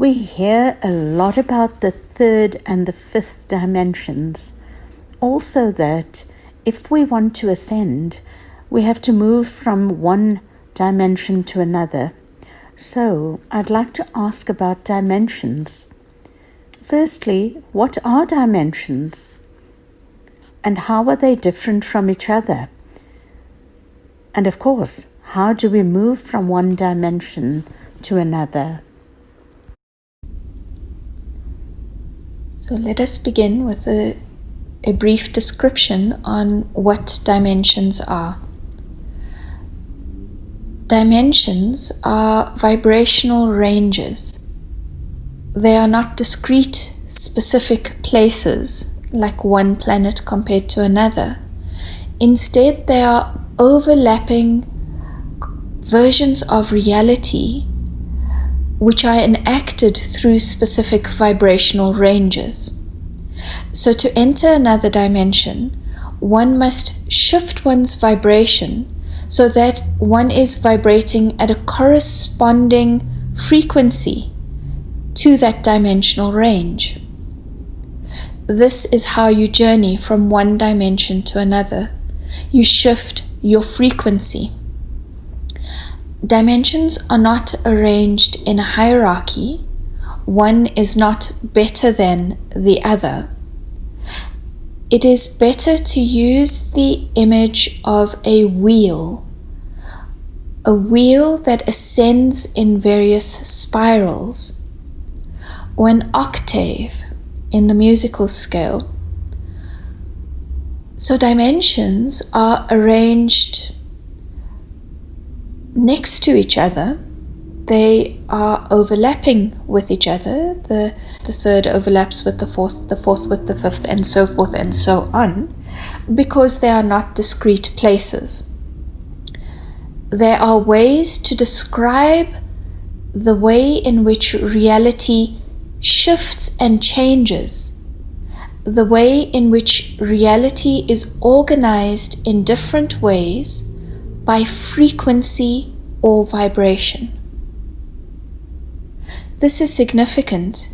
We hear a lot about the third and the fifth dimensions. Also that if we want to ascend, we have to move from one dimension to another. So I'd like to ask about dimensions. Firstly, what are dimensions? And how are they different from each other? And of course, how do we move from one dimension to another? So let us begin with a brief description on what dimensions are. Dimensions are vibrational ranges. They are not discrete, specific places like one planet compared to another. Instead, they are overlapping versions of reality which are enacted through specific vibrational ranges. So to enter another dimension, one must shift one's vibration so that one is vibrating at a corresponding frequency to that dimensional range. This is how you journey from one dimension to another. You shift your frequency. Dimensions are not arranged in a hierarchy. One is not better than the other. It is better to use the image of a wheel that ascends in various spirals, or an octave in the musical scale. So dimensions are arranged next to each other. They are overlapping with each other. The third overlaps with the fourth with the fifth, and so forth and so on, because they are not discrete places. There are ways to describe the way in which reality shifts and changes, the way in which reality is organized in different ways by frequency or vibration. This is significant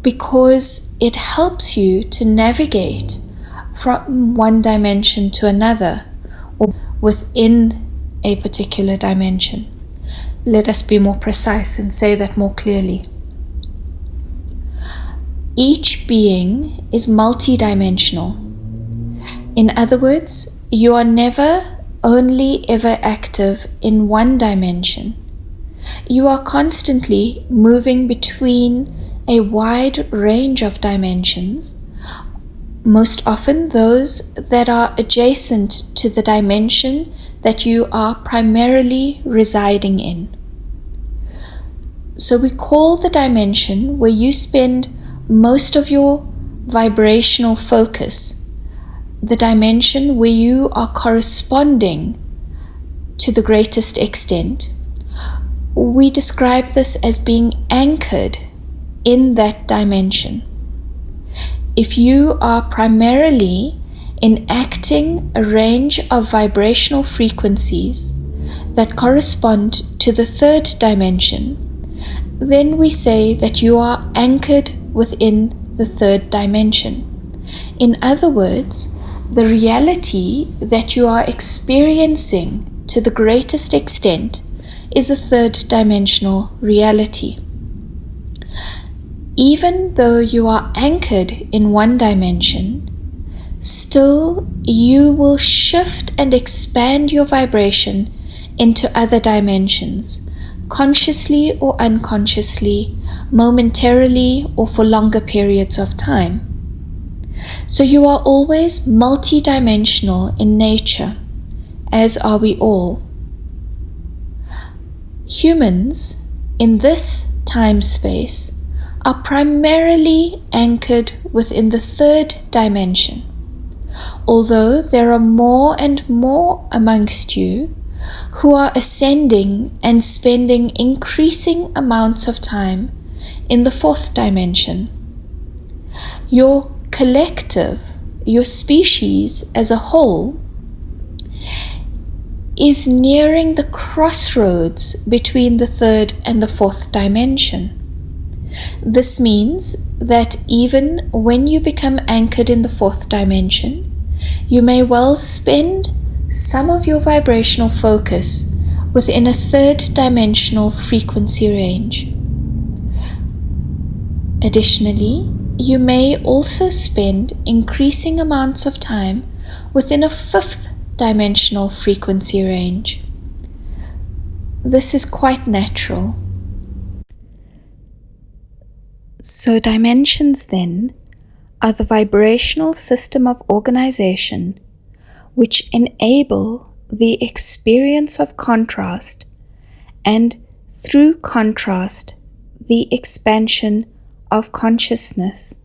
because it helps you to navigate from one dimension to another or within a particular dimension. Let us be more precise and say that more clearly. Each being is multidimensional. In other words, you are never only ever active in one dimension. You are constantly moving between a wide range of dimensions, most often those that are adjacent to the dimension that you are primarily residing in. So we call the dimension where you spend most of your vibrational focus the dimension where you are corresponding to the greatest extent. We describe this as being anchored in that dimension. If you are primarily enacting a range of vibrational frequencies that correspond to the third dimension, then we say that you are anchored within the third dimension. In other words, the reality that you are experiencing to the greatest extent is a third dimensional reality. Even though you are anchored in one dimension, still you will shift and expand your vibration into other dimensions, consciously or unconsciously, momentarily or for longer periods of time. So you are always multidimensional in nature, as are we all. Humans in this time space are primarily anchored within the third dimension, although there are more and more amongst you who are ascending and spending increasing amounts of time in the fourth dimension. Your collective, your species as a whole, is nearing the crossroads between the third and the fourth dimension. This means that even when you become anchored in the fourth dimension, you may well spend some of your vibrational focus within a third dimensional frequency range. Additionally, you may also spend increasing amounts of time within a fifth dimensional frequency range. This is quite natural. So dimensions then are the vibrational system of organization which enable the experience of contrast and through contrast the expansion of consciousness.